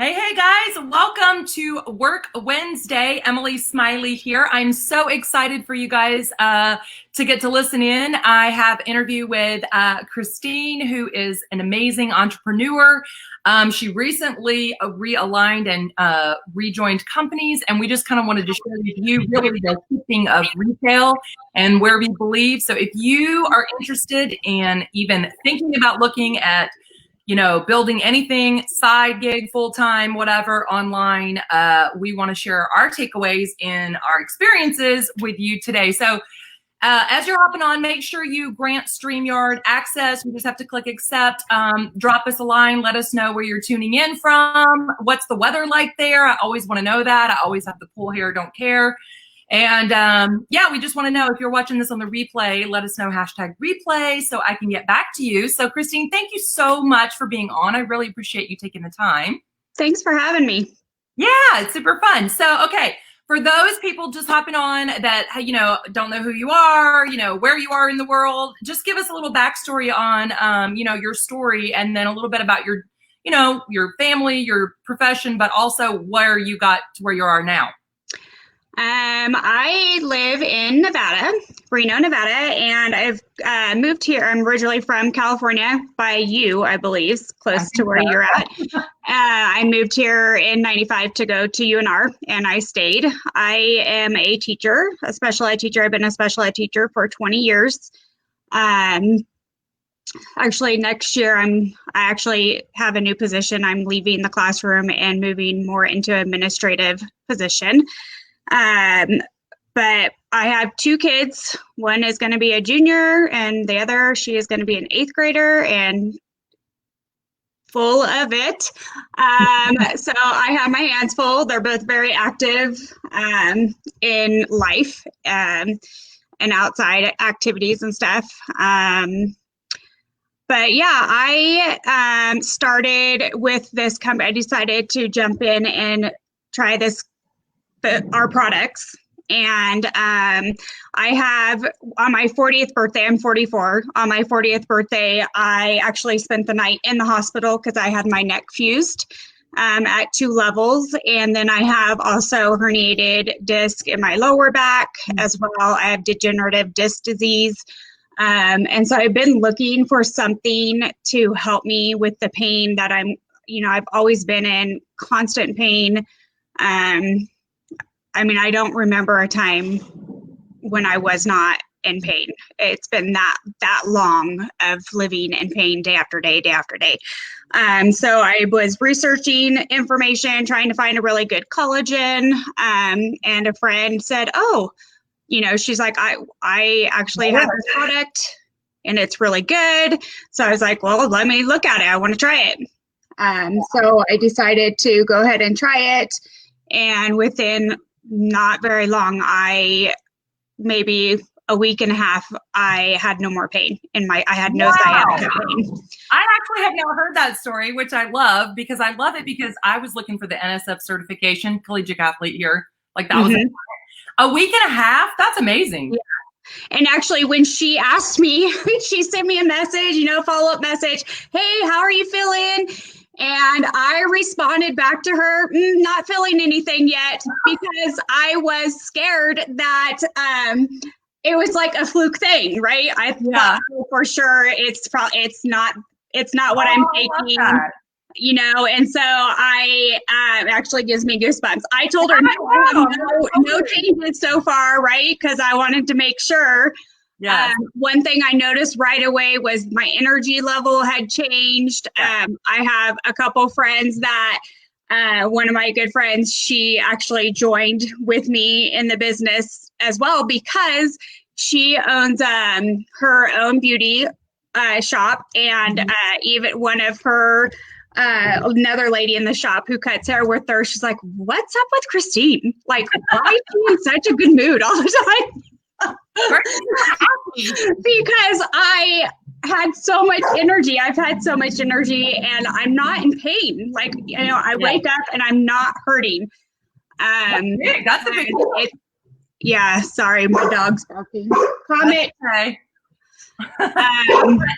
Hey guys, welcome to Work Wednesday. Emily Smiley here. I'm so excited for you guys to get to listen in. I have an interview with Christine, who is an amazing entrepreneur. She recently realigned and rejoined companies, and we just kind of wanted to share with you really the keeping of retail and where we believe. So if you are interested in even thinking about looking at building anything, side gig, full-time, whatever, online, we want to share our takeaways and our experiences with you today. So as you're hopping on, make sure you grant StreamYard access. You just have to click accept. Drop us a line. Let us know where you're tuning in from. What's the weather like there? I always want to know that. I always have the pool here, don't care. And we just want to know if you're watching this on the replay, let us know #replay so I can get back to you. So Christine, thank you so much for being on. I really appreciate you taking the time. Thanks for having me. Yeah, it's super fun. So, okay, for those people just hopping on that, don't know who you are, where you are in the world, just give us a little backstory on, your story, and then a little bit about your family, your profession, but also where you got to where you are now. I live in Nevada, Reno, Nevada, and I've moved here. I'm originally from California, by you, I believe, close to where you're at. I moved here in '95 to go to UNR, and I stayed. I am a teacher, a special ed teacher. I've been a special ed teacher for 20 years. Actually, next year, I actually have a new position. I'm leaving the classroom and moving more into an administrative position. But I have two kids. One is going to be a junior, and the other, she is going to be an 8th grader, and full of it. So I have my hands full. They're both very active in life and outside activities and stuff. But yeah, I started with this company. I decided to jump in and try our products. And I have, on my 40th birthday, I'm 44. On my 40th birthday, I actually spent the night in the hospital because I had my neck fused at 2 levels. And then I have also herniated disc in my lower back as well. I have degenerative disc disease. And so I've been looking for something to help me with the pain that I've always been in constant pain. I don't remember a time when I was not in pain. It's been that long of living in pain day after day, day after day. So I was researching information, trying to find a really good collagen, and a friend said, she's like, I actually have this product and it's really good. So I was like, well, let me look at it. I want to try it. So I decided to go ahead and try it. And within not very long, maybe a week and a half, I had no more pain I had no sciatica pain. I actually have never heard that story, which I love because I was looking for the NSF certification, collegiate athlete here. Like that was a week and a half. That's amazing. Yeah. And actually, when she asked me, she sent me a message, follow-up message. Hey, how are you feeling? And I responded back to her, not feeling anything yet, because I was scared that it was like a fluke thing, right? I thought for sure it's not what I'm taking, and so I actually gives me goosebumps. I told her no changes so far, right? Because I wanted to make sure. Yeah. One thing I noticed right away was my energy level had changed. I have a couple friends that one of my good friends, she actually joined with me in the business as well because she owns her own beauty shop, and even one of her another lady in the shop who cuts hair with her, she's like, what's up with Christine? Like, why is she in such a good mood all the time? Because I had so much energy. I've had so much energy and I'm not in pain. Like, I wake up and I'm not hurting. That's a big deal. Yeah, sorry, my dog's barking. Comment. Okay.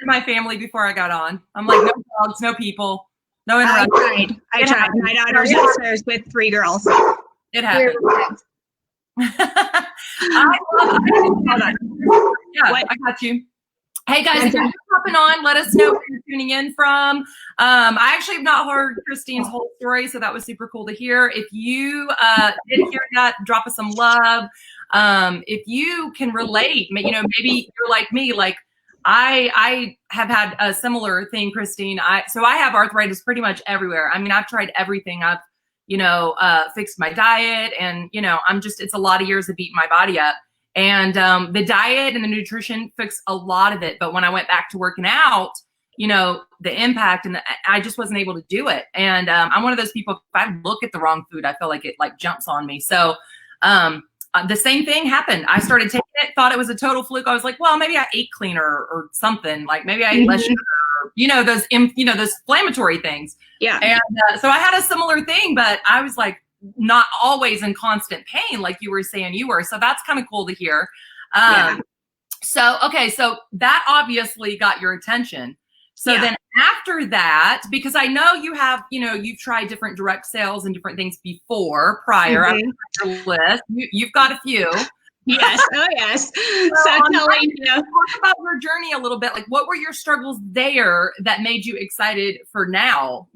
My family before I got on. I'm like, no dogs, no people. No I interruption. tried. I tried. My daughter's upstairs with 3 girls. It happened. What? I got you. Hey guys, if you're just hopping on, let us know where you're tuning in from. I actually have not heard Christine's whole story, so that was super cool to hear. If you did hear that, drop us some love. If you can relate, maybe you're like me, like I have had a similar thing, Christine. So I have arthritis pretty much everywhere. I mean, I've tried everything. I've, fixed my diet, and, it's a lot of years of beating my body up. And the diet and the nutrition fixed a lot of it. But when I went back to working out, the impact, and I just wasn't able to do it. And I'm one of those people, if I look at the wrong food, I feel like it like jumps on me. So the same thing happened. I started taking it, thought it was a total fluke. I was like, well, maybe I ate cleaner or something. Like maybe I ate less sugar, those inflammatory things. Yeah. And so I had a similar thing, but I was like, not always in constant pain like you were saying you were. So that's kind of cool to hear. So that obviously got your attention. So then after that, because I know you have, you've tried different direct sales and different things prior. I've got your list. You've got a few. Yes. Oh, yes. So talk about your journey a little bit. Like, what were your struggles there that made you excited for now?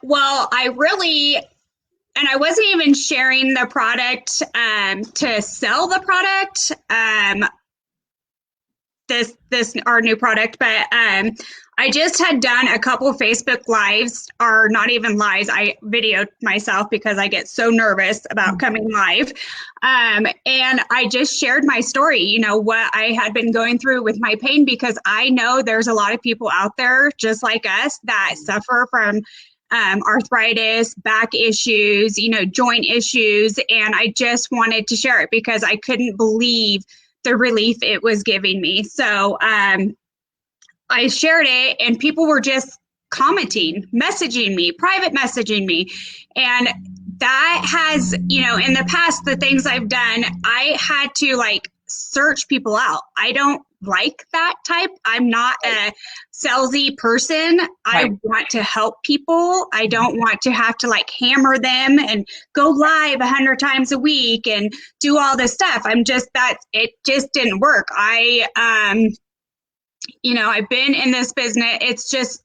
Well, and I wasn't even sharing the product to sell the product. This our new product, but I just had done a couple of Facebook lives, or not even lives. I videoed myself because I get so nervous about coming live. And I just shared my story, what I had been going through with my pain, because I know there's a lot of people out there just like us that suffer from arthritis, back issues, joint issues. And I just wanted to share it because I couldn't believe the relief it was giving me. So I shared it, and people were just commenting, messaging me, private messaging me. And that has, in the past, the things I've done, I had to search people out. I don't like that type. I'm not a salesy person. I want to help people. I don't want to have to hammer them and go live 100 times a week and do all this stuff. It just didn't work. I've been in this business.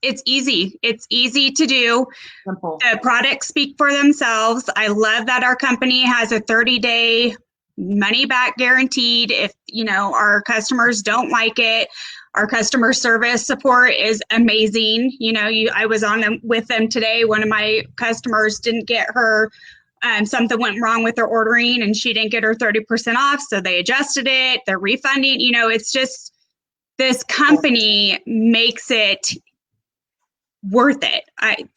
It's easy. It's easy to do. Simple. The products speak for themselves. I love that our company has a 30-day money back guaranteed. If, our customers don't like it, our customer service support is amazing. I was on with them today. One of my customers didn't get her, something went wrong with her ordering, and she didn't get her 30% off. So they adjusted it. They're refunding. It's just, this company makes it worth it.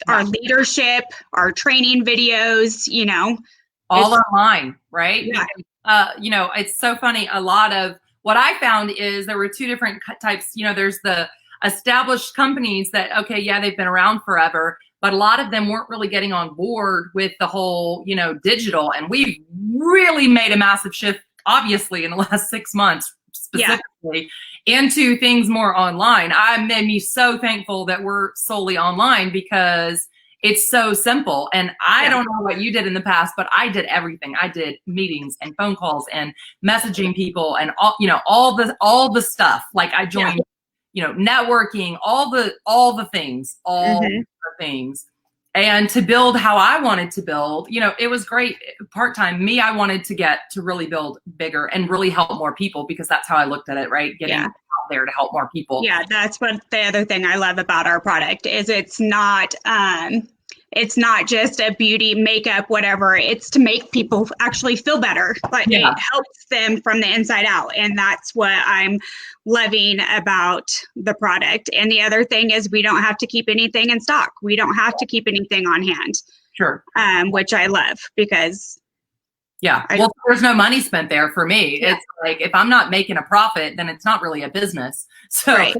Our leadership, our training videos, all online, right? Yeah. It's so funny. A lot of what I found is there were two different types. There's the established companies that, they've been around forever, but a lot of them weren't really getting on board with the whole, digital. And we've really made a massive shift, obviously, in the last 6 months, specifically into things more online. I made me so thankful that we're solely online, because it's so simple. And I don't know what you did in the past, but I did everything. I did meetings and phone calls and messaging people and all the stuff. Like I joined, networking, all the things. And to build how I wanted to build, it was great. Part-time me, I wanted to get to really build bigger and really help more people, because that's how I looked at it, right? Getting out there to help more people. Yeah, that's what the other thing I love about our product is. It's not just a beauty, makeup, whatever. It's to make people actually feel better. It helps them from the inside out. And that's what I'm loving about the product. And the other thing is, we don't have to keep anything in stock. We don't have to keep anything on hand. Sure. Which I love, because there's no money spent there for me. It's like, if I'm not making a profit, then it's not really a business. So I've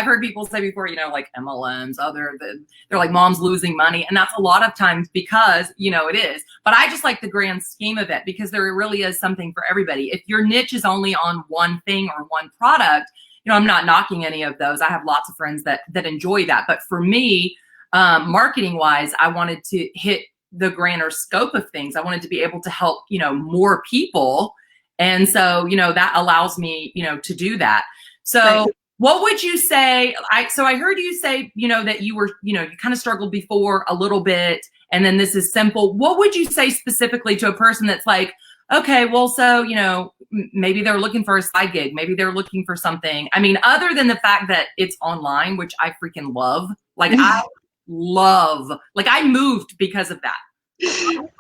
heard people say before, like MLMs, they're like mom's losing money. And that's a lot of times because, it is. But I just like the grand scheme of it, because there really is something for everybody. If your niche is only on one thing or one product, I'm not knocking any of those. I have lots of friends that enjoy that. But for me, marketing wise, I wanted to hit the grander scope of things. I wanted to be able to help, more people. And so, that allows me, to do that. So right. What would you say? I heard you say, that you were, you kind of struggled before a little bit, and then this is simple. What would you say specifically to a person that's like, okay, well, so, maybe they're looking for a side gig. Maybe they're looking for something. I mean, other than the fact that it's online, which I freaking love. Like I moved because of that.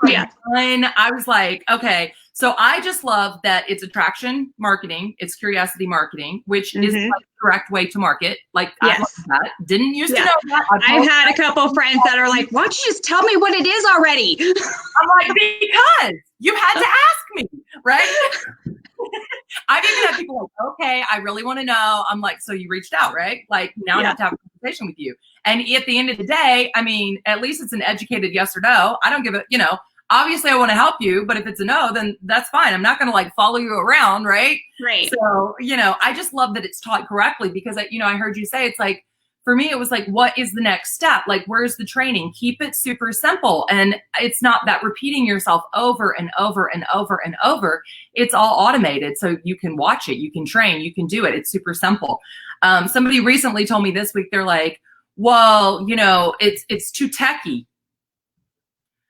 Yeah. And I was like, okay, so I just love that it's attraction marketing, it's curiosity marketing, which is like the correct way to market. Like, yes. I love that. Didn't used to know that. I've had a couple friends that are like, why don't you just tell me what it is already? I'm like, because you had to ask me, right? I've even had people like, okay, I really want to know. I'm like, so you reached out, right? Like now I have to have a conversation with you. And at the end of the day, I mean, at least it's an educated yes or no. I don't give a, obviously I want to help you, but if it's a no, then that's fine. I'm not going to like follow you around. Right. Right. So, I just love that it's taught correctly because, I heard you say, it's like, for me, it was like, what is the next step? Like, where's the training? Keep it super simple. And it's not that repeating yourself over and over and over and over. It's all automated. So you can watch it, you can train, you can do it. It's super simple. Somebody recently told me this week, they're like, well, it's too techy.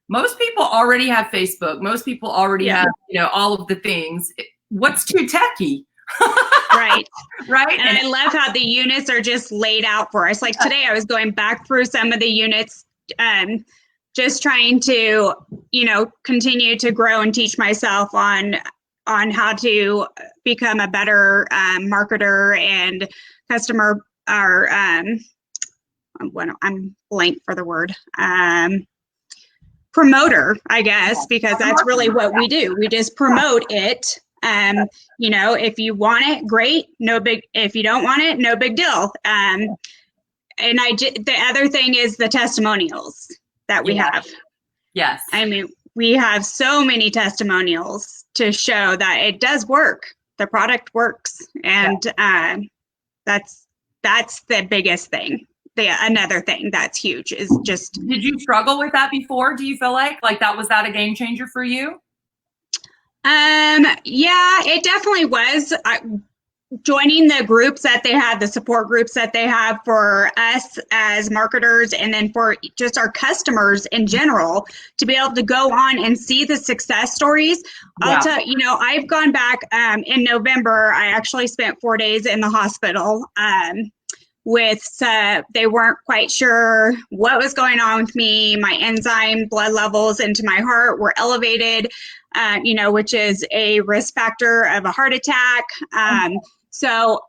Most people already have Facebook. Most people already have, all of the things. What's too techy? Right. Right. And I love how the units are just laid out for us. Like today I was going back through some of the units, just trying to, continue to grow and teach myself on how to become a better marketer and customer or I'm blank for the word. Promoter, I guess, because that's really what we do. We just promote it. If you want it, great, no big. If you don't want it, no big deal. And the other thing is the testimonials that we have. Yes. I mean, we have so many testimonials to show that it does work. The product works. And that's the biggest thing. Another thing that's huge is just. Did you struggle with that before? Do you feel like was that a game changer for you? Yeah, it definitely was. Joining the groups that they have, the support groups that they have for us as marketers, and then for just our customers in general, to be able to go on and see the success stories. I'll tell I've gone back in November. I actually spent 4 days in the hospital. They weren't quite sure what was going on with me. My enzyme blood levels into my heart were elevated, which is a risk factor of a heart attack. So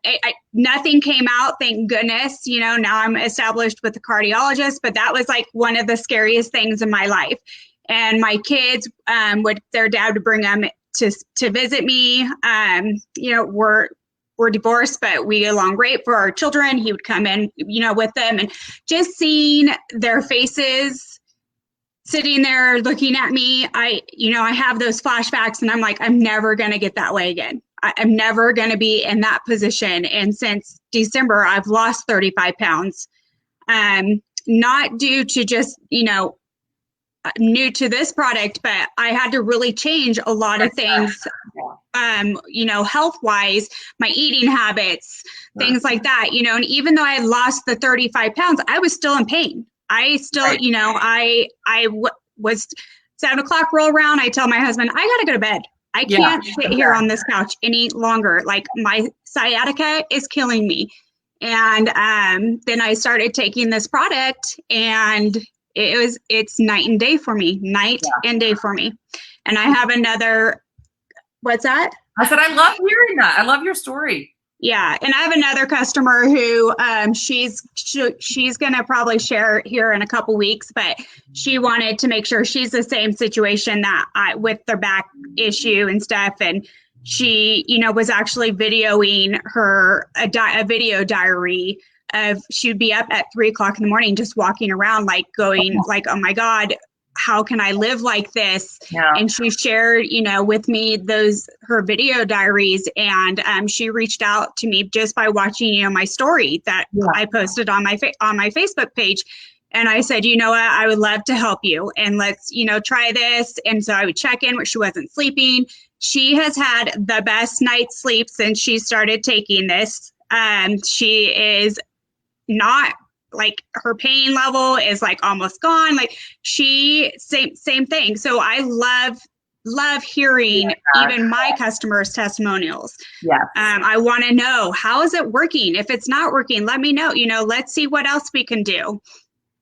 nothing came out, thank goodness. Now I'm established with a cardiologist, but that was like one of the scariest things in my life. And my kids, their dad would bring them to visit me. We're divorced, but we get along great for our children. He would come in, with them, and just seeing their faces sitting there looking at me, I have those flashbacks, and I'm like, I'm never going to get that way again. I'm never going to be in that position. And since December, I've lost 35 pounds, not due to just, new to this product, but I had to really change a lot of things, health-wise, my eating habits, things like that, and even though I had lost the 35 pounds, I was still in pain. I still, was 7 o'clock roll around. I tell my husband, I got to go to bed. I can't sit here on this couch any longer. Like my sciatica is killing me. And then I started taking this product, and it's night and day for me, and day for me. And I have another, what's that? I said, I love hearing that. I love your story. Yeah. And I have another customer who she's going to probably share here in a couple weeks, but she wanted to make sure she's the same situation that with their back issue and stuff. And she, was actually videoing her a video diary of she'd be up at 3 o'clock in the morning, just walking around, like going like, oh my God, how can I live like this? Yeah. And she shared, with me her video diaries, and she reached out to me just by watching, my story that I posted on my Facebook page. And I said, you know what, I would love to help you, and let's, try this. And so I would check in when she wasn't sleeping. She has had the best night's sleep since she started taking this. She is not, like, her pain level is like almost gone. Like, same thing. So I love hearing even my customers' testimonials. Yeah. I want to know, how is it working? If it's not working, let me know. Let's see what else we can do.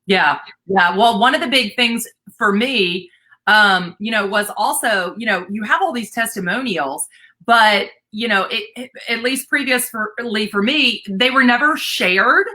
Yeah. Yeah. Well, one of the big things for me, was also, you have all these testimonials, but, at least previously for me, they were never shared.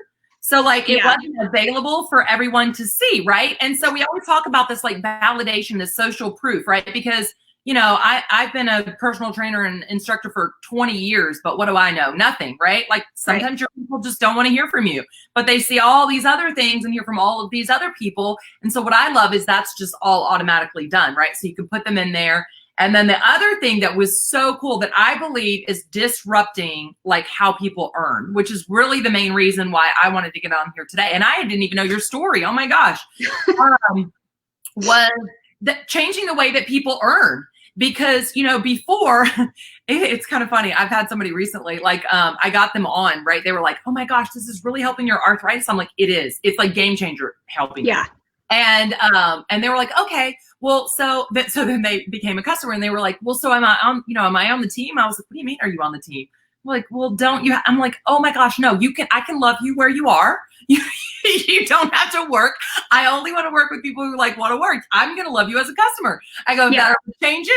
So like it wasn't available for everyone to see. Right. And so we always talk about this like validation, this social proof, right? Because, I've been a personal trainer and instructor for 20 years, but what do I know? Nothing, right? Like sometimes your people just don't want to hear from you, but they see all these other things and hear from all of these other people. And so what I love is that's just all automatically done, right? So you can put them in there. And then the other thing that was so cool that I believe is disrupting like how people earn, which is really the main reason why I wanted to get on here today. And I didn't even know your story. Oh my gosh. Was changing the way that people earn. Because, before, it's kind of funny. I've had somebody recently, like, I got them on, right? They were like, oh my gosh, this is really helping your arthritis. I'm like, it is. It's like game changer helping. Yeah. And they were like, okay, well, so then they became a customer and they were like, well, so am I on the team? I was like, what do you mean? Are you on the team? I'm like, well, don't you? I'm like, oh my gosh, no, I can love you where you are. You don't have to work. I only want to work with people who like want to work. I'm going to love you as a customer. I go, if that changes,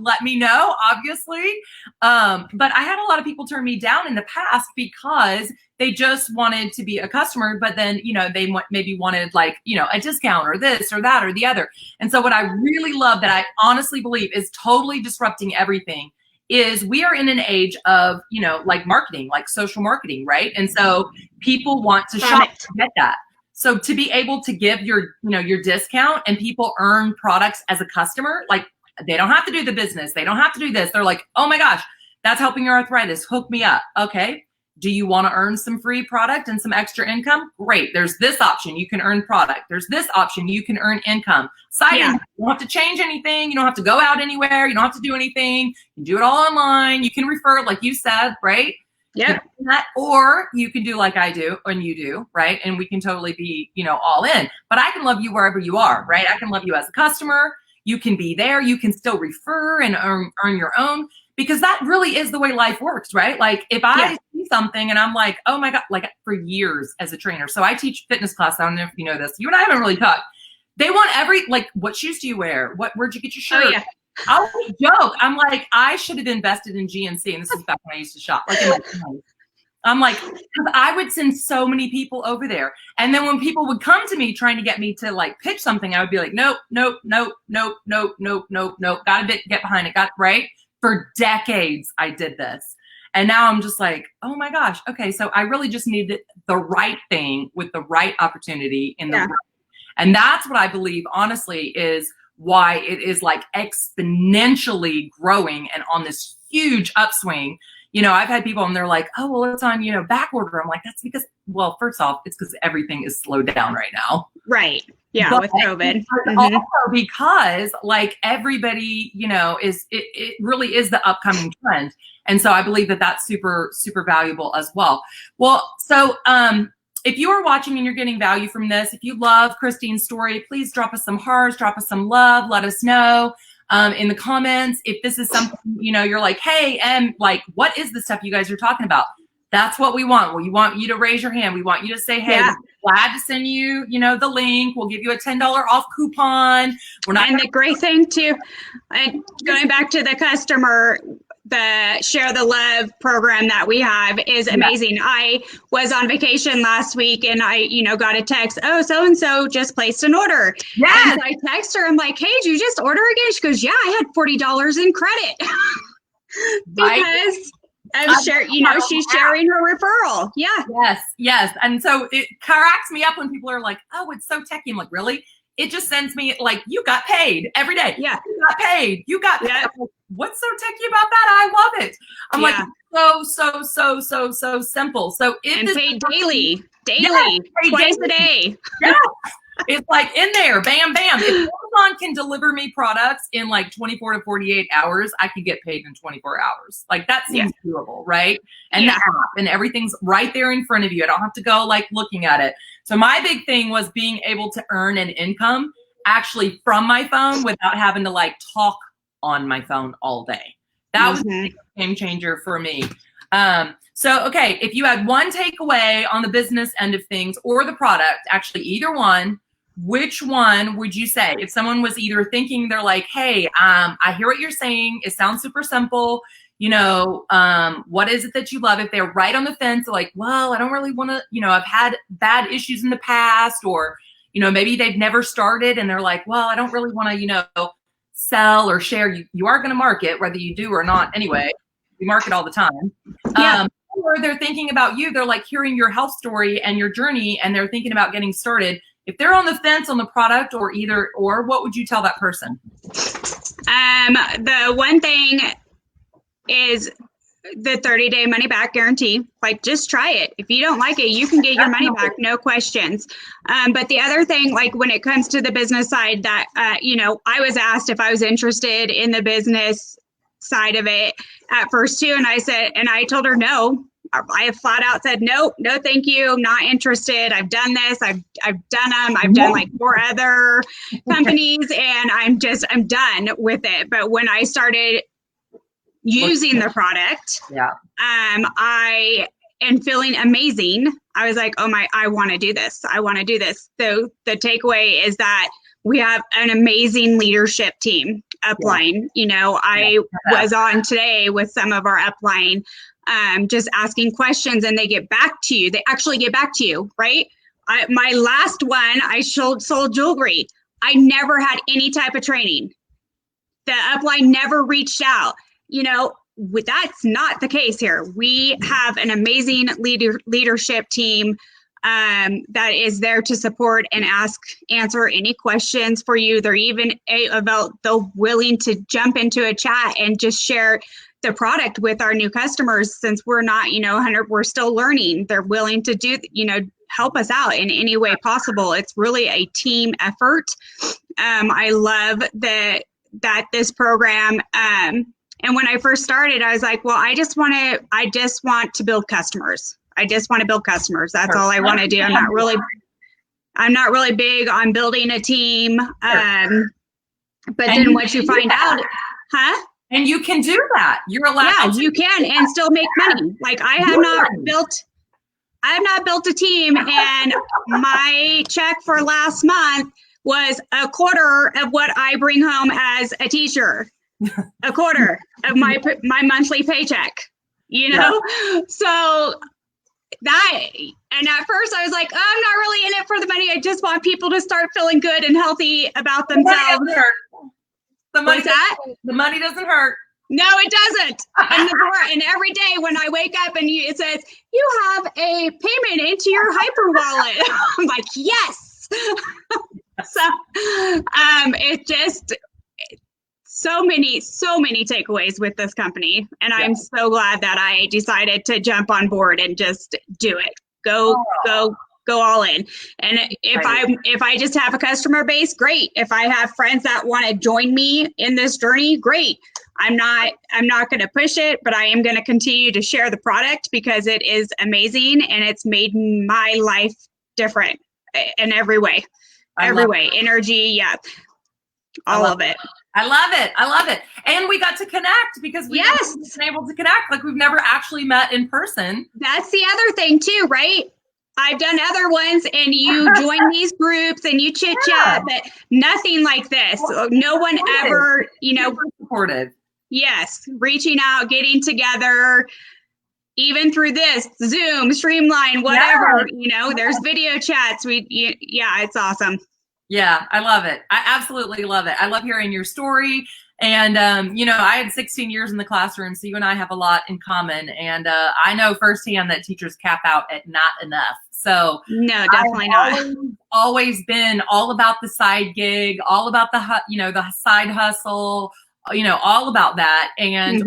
let me know, obviously. But I had a lot of people turn me down in the past because they just wanted to be a customer, but then, they maybe wanted like, a discount or this or that or the other. And so what I really love that I honestly believe is totally disrupting everything is we are in an age of, like marketing, like social marketing, right? And so people want to shop to get that. So to be able to give your discount and people earn products as a customer, like they don't have to do the business. They don't have to do this. They're like, oh my gosh, that's helping your arthritis. Hook me up. Okay. Do you want to earn some free product and some extra income? Great. There's this option. You can earn product. There's this option. You can earn income. Income. You don't have to change anything. You don't have to go out anywhere. You don't have to do anything. You can do it all online. You can refer, like you said, right? Yeah. Or you can do like I do and you do, right? And we can totally be, all in. But I can love you wherever you are, right? I can love you as a customer. You can be there. You can still refer and earn your own. Because that really is the way life works, right? Like if I see something and I'm like, oh my God, like for years as a trainer. So I teach fitness class. I don't know if you know this. You and I haven't really talked. They want what shoes do you wear? Where'd you get your shirt? Oh, yeah. I'll joke. I'm like, I should have invested in GNC. And this is back when I used to shop. Like in my 20s. I'm like, because I would send so many people over there. And then when people would come to me trying to get me to like pitch something, I would be like, nope. Gotta get behind it. Right? For decades, I did this. And now I'm just like, oh my gosh. Okay. So I really just needed the right thing with the right opportunity in the world. And that's what I believe, honestly, is why it is like exponentially growing and on this huge upswing. I've had people and they're like, oh, well, it's on, back order. I'm like, that's because, well, first off, it's because everything is slowed down right now. Right. Yeah. But with COVID. Also because like everybody, it really is the upcoming trend. And so I believe that that's super, super valuable as well. Well, so if you are watching and you're getting value from this, if you love Christine's story, please drop us some hearts, drop us some love, let us know in the comments. If this is something, you're like, hey, like, what is the stuff you guys are talking about? That's what we want. Well, we want you to raise your hand. We want you to say, hey, we're glad to send you, the link. We'll give you a $10 off coupon. We're not. And the great thing too, and going back to the customer, the Share the Love program that we have is amazing. I was on vacation last week and I, got a text, oh, so-and-so just placed an order. Yes. And so I text her, I'm like, hey, did you just order again? She goes, yeah, I had $40 in credit. Because I'm sure, she's sharing her referral. Yeah. Yes. And so it cracks me up when people are like, oh, it's so techy. I'm like, really? it just sends me like, you got paid every day. Yeah. You got paid. You got paid. Yeah. Like, what's so techie about that? I love it. I'm like, so simple. So and paid daily, yes, twice a day. Yeah. It's like in there, bam, bam. If Amazon can deliver me products in like 24 to 48 hours, I could get paid in 24 hours. Like that seems doable, right? And the app and everything's right there in front of you. I don't have to go like looking at it. So my big thing was being able to earn an income actually from my phone without having to like talk on my phone all day. That was a game changer for me. So, okay, if you had one takeaway on the business end of things or the product, actually either one, which one would you say? If someone was either thinking, they're like, hey, I hear what you're saying. It sounds super simple. You know, what is it that you love? If they're right on the fence, they're like, well, I don't really want to, you know, I've had bad issues in the past, or, you know, maybe they've never started and they're like, well, I don't really want to, you know, sell or share. You are going to market whether you do or not. Anyway, you market all the time. Or they're thinking about you. They're like hearing your health story and your journey, and they're thinking about getting started. If they're on the fence on the product or either, or what would you tell that person? The one thing is the 30-day money back guarantee. Like, just try it. If you don't like it, you can get your money back, no questions. But the other thing, like when it comes to the business side, that, you know, I was asked if I was interested in the business side of it at first too. And I told her, no. I have flat out said, no, thank you. I'm not interested. I've done this. I've done them. I've done like 4 other companies, and I'm done with it. But when I started using the product, I am feeling amazing. I was like, oh my, I want to do this. I want to do this. So the takeaway is that we have an amazing leadership team upline. You know, I was on today with some of our upline, just asking questions, and they get back to you. They actually get back to you, right? My last one, I sold jewelry. I never had any type of training. The upline never reached out. You know, that's not the case here. We have an amazing leadership team that is there to support and answer any questions for you. They're even they're willing to jump into a chat and just share the product with our new customers, since we're not, you know, we're still learning. They're willing to do, you know, help us out in any way possible. It's really a team effort. I love that this program, and when I first started, I was like, well, I just want to build customers. I just want to build customers. That's all I want to do. I'm not really big on building a team. But then once you find out, and you can do that. You're allowed. Yeah, you can, and still make money. Like I have not built a team, and my check for last month was a quarter of what I bring home as a teacher. A quarter of my monthly paycheck. You know, so that, and at first I was like, oh, I'm not really in it for the money. I just want people to start feeling good and healthy about themselves. The money doesn't hurt. No, it doesn't. And every day when I wake up and it says, you have a payment into your Hyper wallet. I'm like, yes. So it just, so many takeaways with this company. And I'm so glad that I decided to jump on board and just do it. Go all in. And if I just have a customer base, great. If I have friends that want to join me in this journey, great. I'm not going to push it, but I am going to continue to share the product because it is amazing and it's made my life different in every way. Energy, all of it. I love it. And we got to connect because we've been able to connect like we've never actually met in person. That's the other thing too, right? I've done other ones and you join these groups and you chit chat, but nothing like this. No one ever, you know, supportive. Yes. Reaching out, getting together, even through this Zoom, Streamline, whatever, you know, there's video chats. It's awesome. Yeah, I love it. I absolutely love it. I love hearing your story. And, you know, I had 16 years in the classroom, so you and I have a lot in common. And I know firsthand that teachers cap out at not enough. So no, definitely not. Always been all about the side gig, all about the the side hustle, all about that. And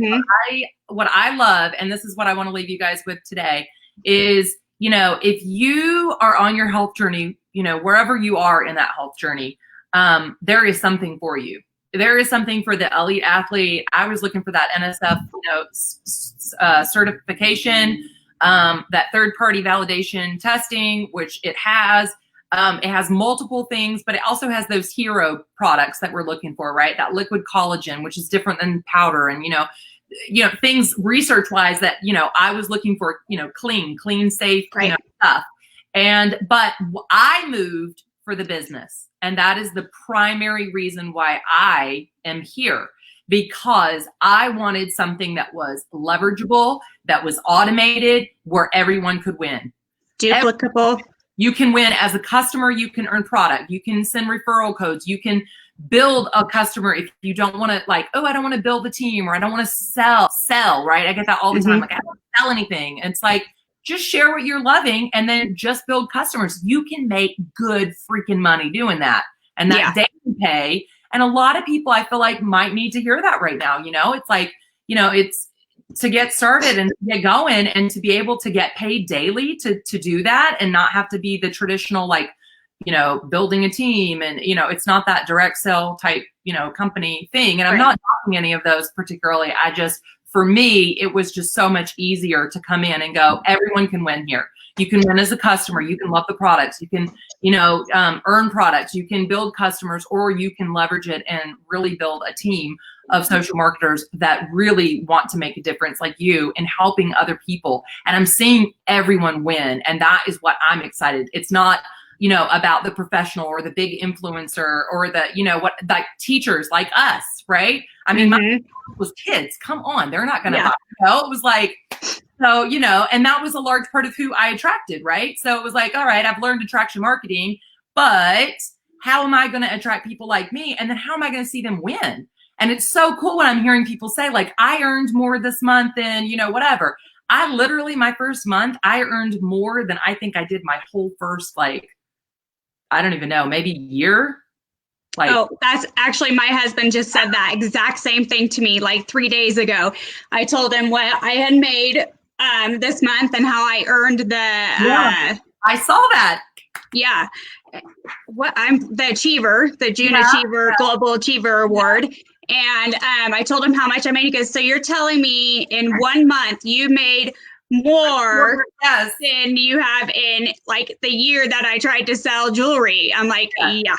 what I love, and this is what I want to leave you guys with today, is if you are on your health journey, wherever you are in that health journey, there is something for you. There is something for the elite athlete. I was looking for that NSF, certification, that third-party validation testing, which it has. It has multiple things, but it also has those hero products that we're looking for, right? That liquid collagen, which is different than powder, and things research-wise that I was looking for, clean, safe, right. Stuff. But I moved for the business. And that is the primary reason why I am here, because I wanted something that was leverageable, that was automated, where everyone could win. Duplicable. You can win as a customer. You can earn product. You can send referral codes. You can build a customer if you don't want to, I don't want to build a team, or I don't want to sell, right? I get that all the time. I don't sell anything. And it's just share what you're loving and then just build customers. You can make good freaking money doing that. And that daily pay. And a lot of people I feel like might need to hear that right now. It's to get started and get going and to be able to get paid daily to do that and not have to be the traditional, building a team. And, it's not that direct sell type, company thing. And I'm not talking any of those particularly. For me, it was just so much easier to come in and go, everyone can win here. You can win as a customer. You can love the products. You can, earn products. You can build customers, or you can leverage it and really build a team of social marketers that really want to make a difference, like you, in helping other people. And I'm seeing everyone win. And that is what I'm excited. It's not, about the professional or the big influencer or the, like teachers like us, right? I mean, my was kids. Come on. They're not going to, it was so, and that was a large part of who I attracted, right? So it was all right, I've learned attraction marketing, but how am I going to attract people like me? And then how am I going to see them win? And it's so cool when I'm hearing people say, I earned more this month than, whatever. I literally, my first month, I earned more than I think I did my whole first, I don't even know, maybe year. That's actually, my husband just said that exact same thing to me 3 days ago. I told him what I had made this month and how I earned the I saw that. Yeah. I'm the Achiever, the June Achiever Global Achiever Award. And I told him how much I made. He goes, so you're telling me in 1 month you made more than you have in the year that I tried to sell jewelry. I'm like, yeah.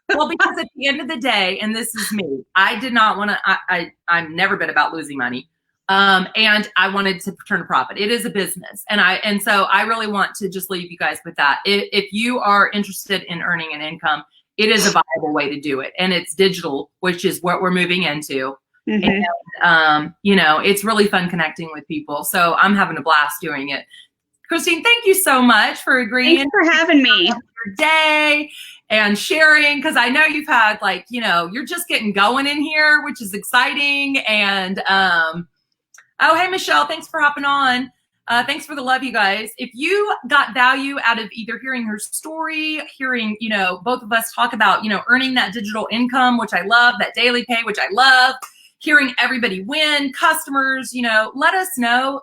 Well, because at the end of the day, and this is me, I did not want to, I'm never been about losing money. And I wanted to turn a profit. It is a business. And so I really want to just leave you guys with that. If you are interested in earning an income, it is a viable way to do it. And it's digital, which is what we're moving into. And, it's really fun connecting with people. So I'm having a blast doing it. Christine, thank you so much for agreeing. Thanks for having me. Your day and sharing, because I know you've had you're just getting going in here, which is exciting. And oh, hey, Michelle, thanks for hopping on. Thanks for the love, you guys. If you got value out of either hearing her story, hearing, both of us talk about, earning that digital income, which I love, that daily pay, which I love, hearing everybody win, customers, let us know.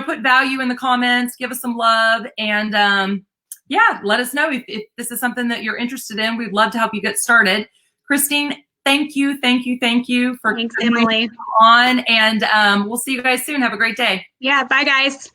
Put value in the comments, give us some love, and let us know if this is something that you're interested in. We'd love to help you get started. Christine, thank you for Thanks, Emily. on, and we'll see you guys soon. Have a great day. Yeah, bye guys.